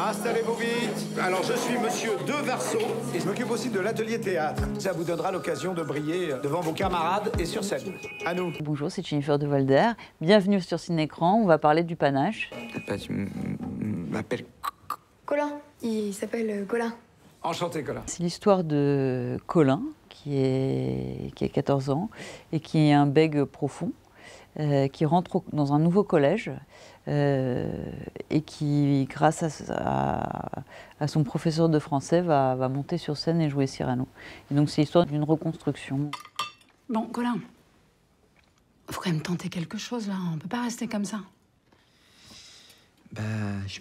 Installez-vous vite. Alors, je suis monsieur De Varso et je m'occupe aussi de l'atelier théâtre. Ça vous donnera l'occasion de briller devant vos camarades et sur scène. À nous. Bonjour, c'est Jennifer de Volder. Bienvenue sur Ciné-Écran. On va parler du panache. Tu m'appelles Colin. Il s'appelle Colin. Enchanté, Colin. C'est l'histoire de Colin, qui a 14 ans et qui est un bègue profond, qui rentre dans un nouveau collège et qui, grâce à son professeur de français, va monter sur scène et jouer Cyrano. Et donc c'est l'histoire d'une reconstruction. Bon, Colin, faut quand même tenter quelque chose, là. On peut pas rester comme ça. Bah, je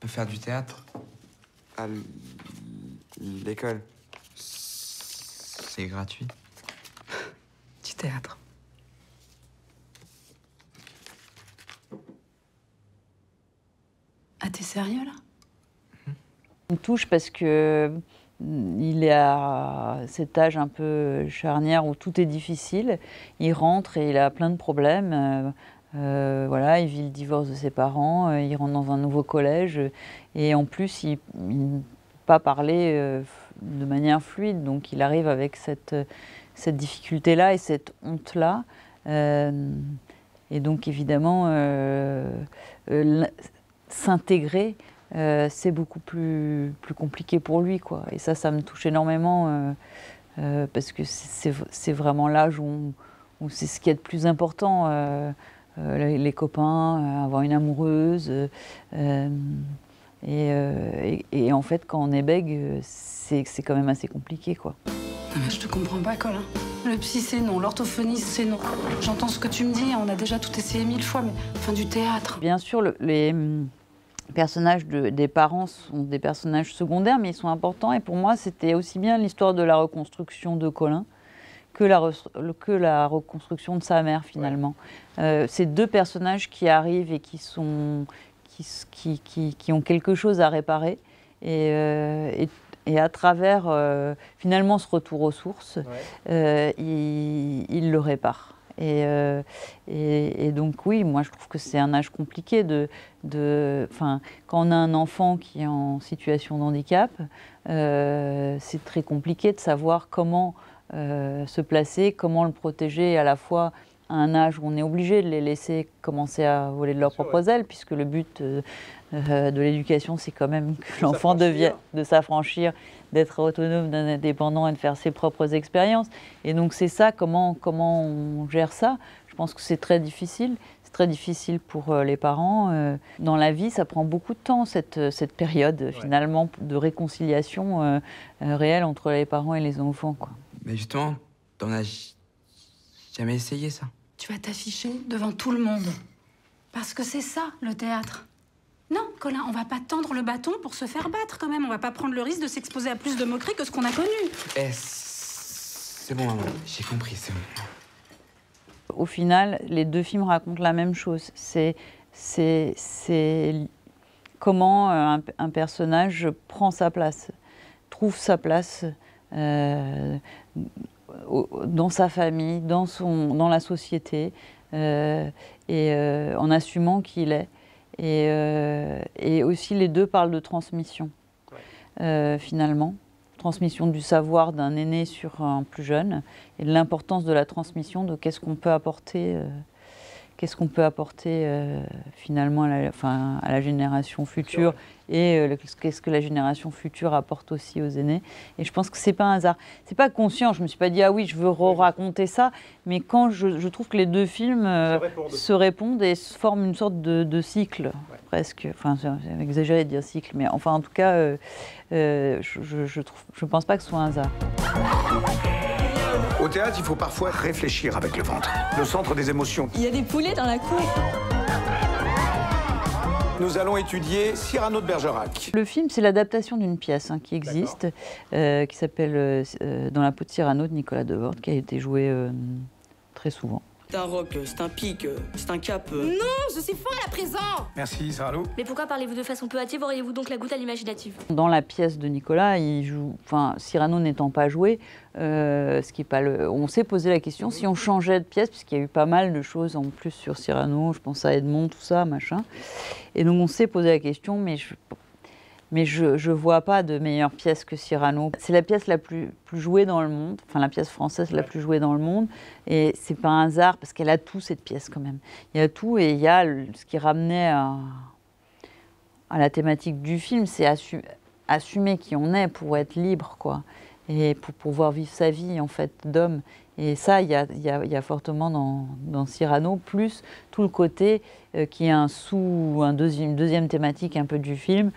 peux faire du théâtre. À l'école. C'est gratuit. Du théâtre. Ah, t'es sérieux, là? Il me touche parce que il est à cet âge un peu charnière où tout est difficile. Il rentre et il a plein de problèmes. Voilà, il vit le divorce de ses parents, il rentre dans un nouveau collège et en plus il ne peut pas parler de manière fluide, donc il arrive avec cette difficulté-là et cette honte-là. Et donc évidemment, s'intégrer, c'est beaucoup plus compliqué pour lui, quoi. Et ça me touche énormément parce que c'est vraiment l'âge où c'est ce qui est le plus important. Les copains, avoir une amoureuse. Et en fait, quand on est bègue, c'est quand même assez compliqué, quoi. Non, mais je te comprends pas, Colin. Le psy, c'est non. L'orthophonie, c'est non. J'entends ce que tu me dis. On a déjà tout essayé 1000 fois, mais enfin, du théâtre. Bien sûr, les personnages des parents sont des personnages secondaires, mais ils sont importants. Et pour moi, c'était aussi bien l'histoire de la reconstruction de Colin que la reconstruction de sa mère, finalement. Ouais. Ces deux personnages qui arrivent et qui ont quelque chose à réparer. Et à travers, finalement, ce retour aux sources, ouais. Il le répare. Et donc, oui, moi, je trouve que c'est un âge compliqué quand on a un enfant qui est en situation de handicap, c'est très compliqué de savoir comment se placer, comment le protéger à la fois à un âge où on est obligé de les laisser commencer à voler de leurs propres ailes, puisque le but de l'éducation, c'est quand même que l'enfant devienne, de s'affranchir, d'être autonome, indépendant et de faire ses propres expériences. Et donc c'est ça, comment on gère ça. Je pense que c'est très difficile. C'est très difficile pour les parents. Dans la vie, ça prend beaucoup de temps, cette période, ouais. Finalement, de réconciliation réelle entre les parents et les enfants, quoi. Mais justement, t'en as jamais essayé, ça? Tu vas t'afficher devant tout le monde. Parce que c'est ça, le théâtre. Non, Colin, on va pas tendre le bâton pour se faire battre, quand même. On va pas prendre le risque de s'exposer à plus de moqueries que ce qu'on a connu. C'est bon, maman. J'ai compris, c'est bon. Au final, les deux films racontent la même chose. C'est comment un personnage prend sa place, trouve sa place dans sa famille, dans la société, en assumant qui il est. Et aussi, les deux parlent de transmission, ouais. Finalement. Transmission du savoir d'un aîné sur un plus jeune, et de l'importance de la transmission, de qu'est-ce qu'on peut apporter, finalement à la génération future, et qu'est-ce que la génération future apporte aussi aux aînés. Et je pense que c'est pas un hasard. C'est pas conscient, je me suis pas dit « Ah oui, je veux raconter ça », mais quand je trouve que les deux films se répondent et forment une sorte de cycle, ouais. Presque. Enfin, c'est exagéré de dire cycle, mais enfin, en tout cas, je pense pas que ce soit un hasard. Au théâtre, il faut parfois réfléchir avec le ventre. Le centre des émotions. Il y a des poulets dans la cour. Nous allons étudier Cyrano de Bergerac. Le film, c'est l'adaptation d'une pièce qui existe, qui s'appelle Dans la peau de Cyrano de Nicolas Devort, qui a été jouée très souvent. C'est un roc, c'est un pic, c'est un cap. Non, je suis folle à présent. Merci, Cyrano. Mais pourquoi parlez-vous de façon peu hâtive? Auriez-vous donc la goutte à l'imaginative? Dans la pièce de Nicolas, il joue, Cyrano n'étant pas joué, ce qui est pas on s'est posé la question si on changeait de pièce, puisqu'il y a eu pas mal de choses en plus sur Cyrano, je pense à Edmond, tout ça, machin. Et donc on s'est posé la question, mais Mais je vois pas de meilleure pièce que Cyrano. C'est la pièce la plus jouée dans le monde, enfin la pièce française la plus jouée dans le monde. Et c'est pas un hasard, parce qu'elle a tout, cette pièce, quand même. Il y a tout, et il y a ce qui ramenait à la thématique du film, c'est assumer qui on est pour être libre, quoi. Et pour pouvoir vivre sa vie, en fait, d'homme. Et ça, il y a fortement dans Cyrano, plus tout le côté qui est une deuxième thématique un peu du film,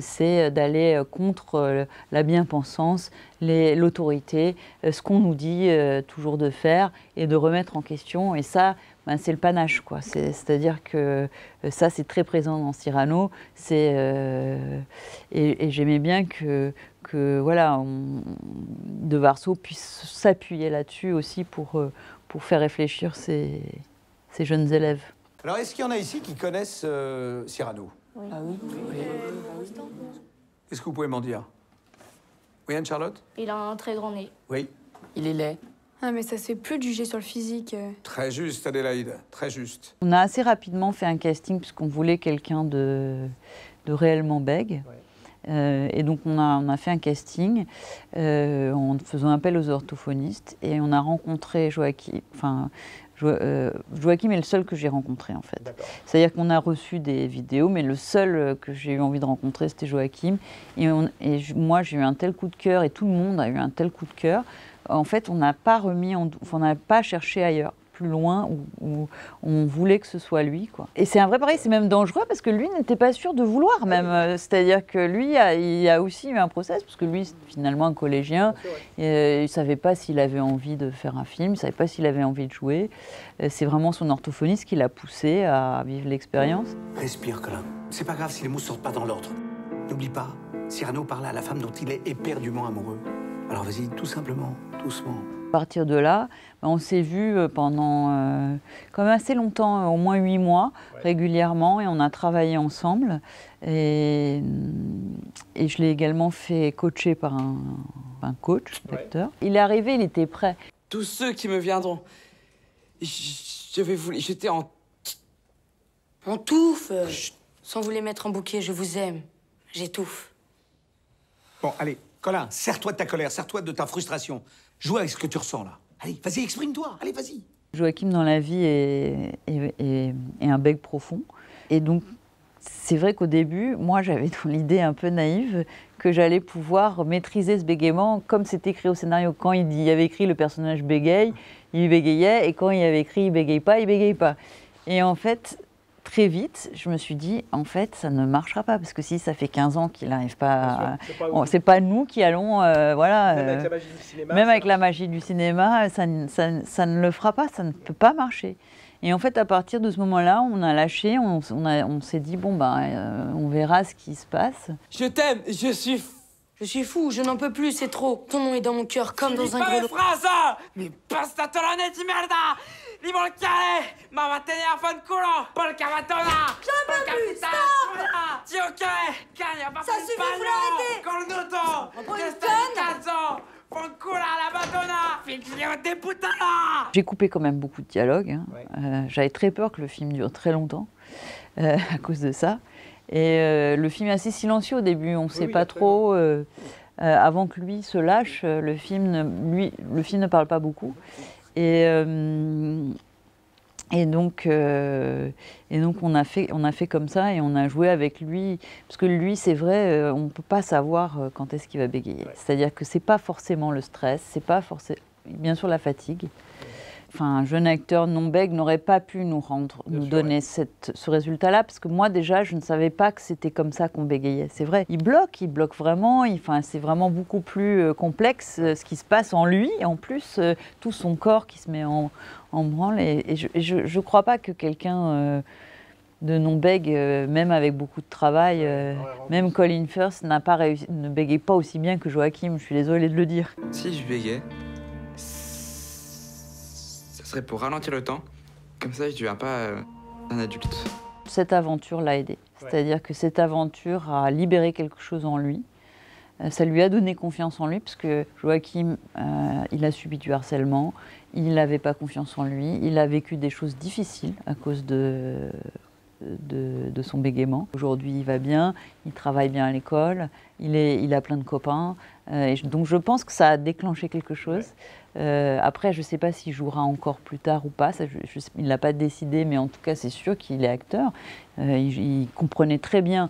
c'est d'aller contre la bien-pensance, l'autorité, ce qu'on nous dit toujours de faire, et de remettre en question. Et ça, ben, c'est le panache, quoi. C'est-à-dire que ça, c'est très présent dans Cyrano. Et j'aimais bien que voilà, De Varso puisse s'appuyer là-dessus aussi pour faire réfléchir ces jeunes élèves. Alors, est-ce qu'il y en a ici qui connaissent Cyrano? Oui. Ah oui. Qu'est-ce que vous pouvez m'en dire? Oui, Anne-Charlotte? Il a un très grand nez. Oui. Il est laid. Ah, mais ça se fait plus de juger sur le physique. Très juste, Adélaïde, très juste. On a assez rapidement fait un casting puisqu'on voulait quelqu'un de réellement bègue. Ouais. Et donc on a fait un casting en faisant appel aux orthophonistes et on a rencontré Joachim. Enfin, Joachim est le seul que j'ai rencontré, en fait. C'est-à-dire qu'on a reçu des vidéos, mais le seul que j'ai eu envie de rencontrer, c'était Joachim. Moi, j'ai eu un tel coup de cœur, et tout le monde a eu un tel coup de cœur. En fait, on n'a pas cherché ailleurs, plus loin, où on voulait que ce soit lui, quoi. Et c'est un vrai pareil, c'est même dangereux, parce que lui n'était pas sûr de vouloir, même. C'est-à-dire que lui, il a aussi eu un process, parce que lui, c'est finalement un collégien. Il ne savait pas s'il avait envie de faire un film, il ne savait pas s'il avait envie de jouer. C'est vraiment son orthophoniste qui l'a poussé à vivre l'expérience. Respire, Colin. C'est pas grave si les mots ne sortent pas dans l'ordre. N'oublie pas, Cyrano parlait à la femme dont il est éperdument amoureux. Alors vas-y, tout simplement, doucement. À partir de là, on s'est vus pendant quand même assez longtemps, au moins 8 mois, régulièrement, et on a travaillé ensemble. Et je l'ai également fait coacher par un coach, d'acteur. Il est arrivé, il était prêt. Tous ceux qui me viendront, je vais vous les jeter en... On touffe. Sans vous les mettre en bouquet, je vous aime. J'étouffe. Bon, allez, Colin, serre-toi de ta colère, serre-toi de ta frustration. Joue avec ce que tu ressens, là. Allez, vas-y, exprime-toi. Allez, vas-y. Joachim, dans la vie, est un bec profond. Et donc, c'est vrai qu'au début, moi, j'avais dans l'idée un peu naïve que j'allais pouvoir maîtriser ce bégaiement comme c'est écrit au scénario. Quand il y avait écrit le personnage bégaye, il bégayait, et quand il y avait écrit il bégaye pas. Et en fait, très vite, je me suis dit, en fait, ça ne marchera pas, parce que si ça fait 15 ans qu'il n'arrive pas à... C'est pas nous qui allons... voilà, même avec la magie du cinéma. Même avec la magie du cinéma, ça ne le fera pas, ça ne peut pas marcher. Et en fait, à partir de ce moment-là, on a lâché, on s'est dit, bon, on verra ce qui se passe. Je t'aime, je suis... Je suis fou, je n'en peux plus, c'est trop. Ton nom est dans mon cœur comme dans un grelot. Mi basta torone di merda! Li volcare! Ma va tenere a fanculo! Porca matona! J'en peux plus, stop! Ti ok! Cagna, ma Ça suffit, vous l'arrêtez! Cornuto! On prend une Testa conne! di cazzo! Fancula la madonna! Figlio de puttana! J'ai coupé quand même beaucoup de dialogues. Hein. J'avais très peur que le film dure très longtemps à cause de ça. Et le film est assez silencieux au début, on ne sait pas trop. Avant que lui se lâche, le film ne parle pas beaucoup. Et donc on a fait comme ça et on a joué avec lui. Parce que lui, c'est vrai, on ne peut pas savoir quand est-ce qu'il va bégayer. C'est-à-dire que ce n'est pas forcément le stress, c'est pas forcément, bien sûr, la fatigue. Enfin, un jeune acteur non-bègue n'aurait pas pu nous donner ce résultat-là, parce que moi, déjà, je ne savais pas que c'était comme ça qu'on bégayait. C'est vrai, il bloque vraiment, c'est vraiment beaucoup plus complexe ce qui se passe en lui, et en plus, tout son corps qui se met en branle. Et je ne crois pas que quelqu'un de non-bègue, même avec beaucoup de travail, même Colin Firth ne bégaye pas aussi bien que Joachim, je suis désolée de le dire. Si je bégayais, ce serait pour ralentir le temps, comme ça je ne deviens pas un adulte. Cette aventure l'a aidé, c'est-à-dire que cette aventure a libéré quelque chose en lui, ça lui a donné confiance en lui, parce que Joachim, il a subi du harcèlement, il n'avait pas confiance en lui, il a vécu des choses difficiles à cause de de son bégaiement. Aujourd'hui, il va bien, il travaille bien à l'école, il a plein de copains. Donc je pense que ça a déclenché quelque chose. Après, je ne sais pas s'il jouera encore plus tard ou pas. Ça, il ne l'a pas décidé, mais en tout cas, c'est sûr qu'il est acteur. Il comprenait très bien.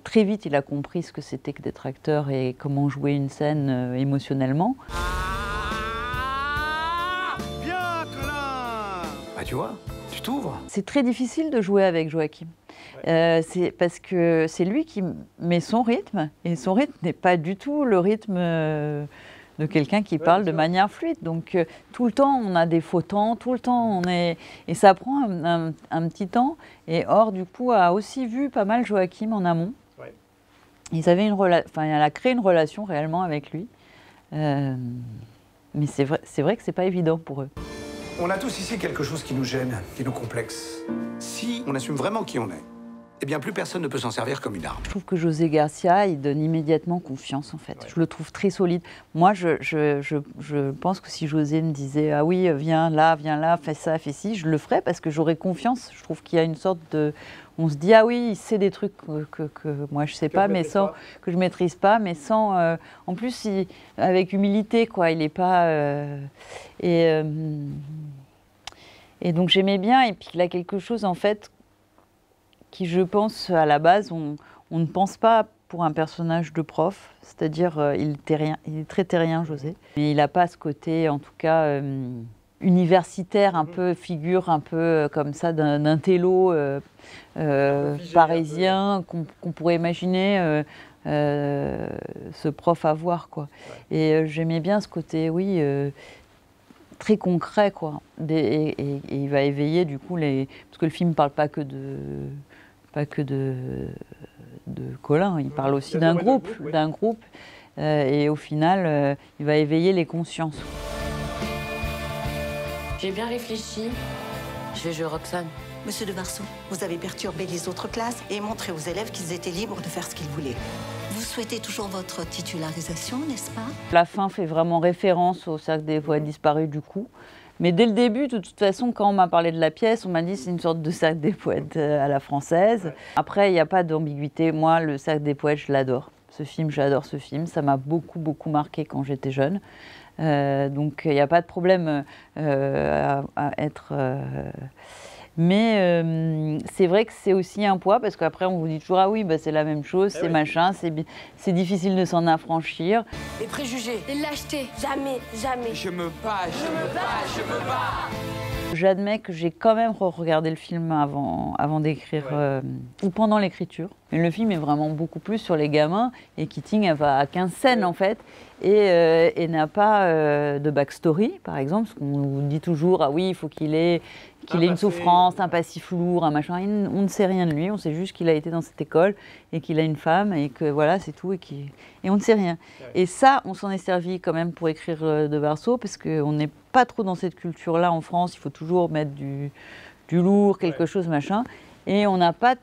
Très vite, il a compris ce que c'était que d'être acteur et comment jouer une scène émotionnellement. Viens, Colin! Bah tu vois, tu t'ouvres. C'est très difficile de jouer avec Joachim. C'est parce que c'est lui qui met son rythme, et son rythme n'est pas du tout le rythme de quelqu'un qui parle de manière fluide. Donc tout le temps, on a des faux temps, tout le temps, on est... Et ça prend un petit temps. Et Or, du coup, a aussi vu pas mal Joachim en amont. Ouais. Ils avaient elle a créé une relation réellement avec lui. Mais c'est vrai que c'est pas évident pour eux. On a tous ici quelque chose qui nous gêne, qui nous complexe. Si on assume vraiment qui on est, eh bien plus personne ne peut s'en servir comme une arme. Je trouve que José Garcia, il donne immédiatement confiance en fait. Ouais. Je le trouve très solide. Moi, je pense que si José me disait « Ah oui, viens là, fais ça, fais ci », je le ferais parce que j'aurais confiance. Je trouve qu'il y a une sorte de... On se dit « Ah oui, il sait des trucs que moi je sais pas, mais sans... que je maîtrise pas, mais sans... en plus, avec humilité, quoi. Il n'est pas... Et donc j'aimais bien. Et puis il a quelque chose en fait... qui, je pense, à la base, on ne pense pas pour un personnage de prof, c'est-à-dire il est très terrien, José. Mais il n'a pas ce côté, en tout cas, universitaire, un peu figure, un peu comme ça, d'un télo parisien qu'on pourrait imaginer ce prof avoir, quoi. Ouais. Et j'aimais bien ce côté, oui, très concret, quoi. Et il va éveiller, du coup, parce que le film ne parle pas que de Colin, il parle aussi d'un groupe, et au final, il va éveiller les consciences. J'ai bien réfléchi. Je vais jouer Roxane. Monsieur de Varso, vous avez perturbé les autres classes et montré aux élèves qu'ils étaient libres de faire ce qu'ils voulaient. Vous souhaitez toujours votre titularisation, n'est-ce pas? La fin fait vraiment référence au cercle des poètes disparus du coup. Mais dès le début, de toute façon, quand on m'a parlé de la pièce, on m'a dit que c'est une sorte de cercle des poètes à la française. Après, il n'y a pas d'ambiguïté. Moi, le cercle des poètes, je l'adore. Ce film, j'adore ce film. Ça m'a beaucoup, beaucoup marqué quand j'étais jeune. Donc, il n'y a pas de problème à être... Mais c'est vrai que c'est aussi un poids, parce qu'après, on vous dit toujours « Ah oui, bah, c'est la même chose, c'est machin, c'est difficile de s'en affranchir. » Les préjugés, les lâchetés, jamais, jamais. Je me bats, je me bats, je me bats. J'admets que j'ai quand même regardé le film avant d'écrire, ou pendant l'écriture. Mais le film est vraiment beaucoup plus sur les gamins, et Keating va à 15 scènes en fait, et n'a pas de backstory, par exemple, parce qu'on vous dit toujours « Ah oui, il faut qu'il ait une souffrance, un passif lourd, un machin ». On ne sait rien de lui, on sait juste qu'il a été dans cette école, et qu'il a une femme, et que voilà, c'est tout, et on ne sait rien. Et ça, on s'en est servi quand même pour écrire De Varso, parce qu'on n'est pas trop dans cette culture-là en France, il faut toujours mettre du lourd, quelque chose, machin. Et on n'a pas...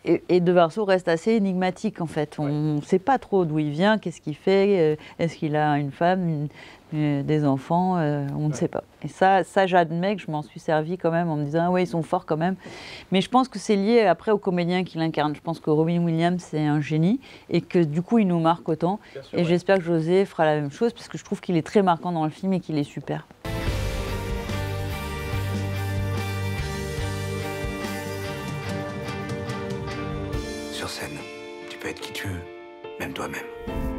Et De Varso reste assez énigmatique, en fait. On ne sait pas trop d'où il vient, qu'est-ce qu'il fait, est-ce qu'il a une femme, des enfants, on ne sait pas. Et ça j'admets que je m'en suis servi quand même en me disant « Ah ouais, ils sont forts quand même ». Mais je pense que c'est lié après au comédien qui l'incarne. Je pense que Robin Williams, c'est un génie et que du coup, il nous marque autant. Sûr, et j'espère que José fera la même chose parce que je trouve qu'il est très marquant dans le film et qu'il est super. Sur scène, tu peux être qui tu veux, même toi-même.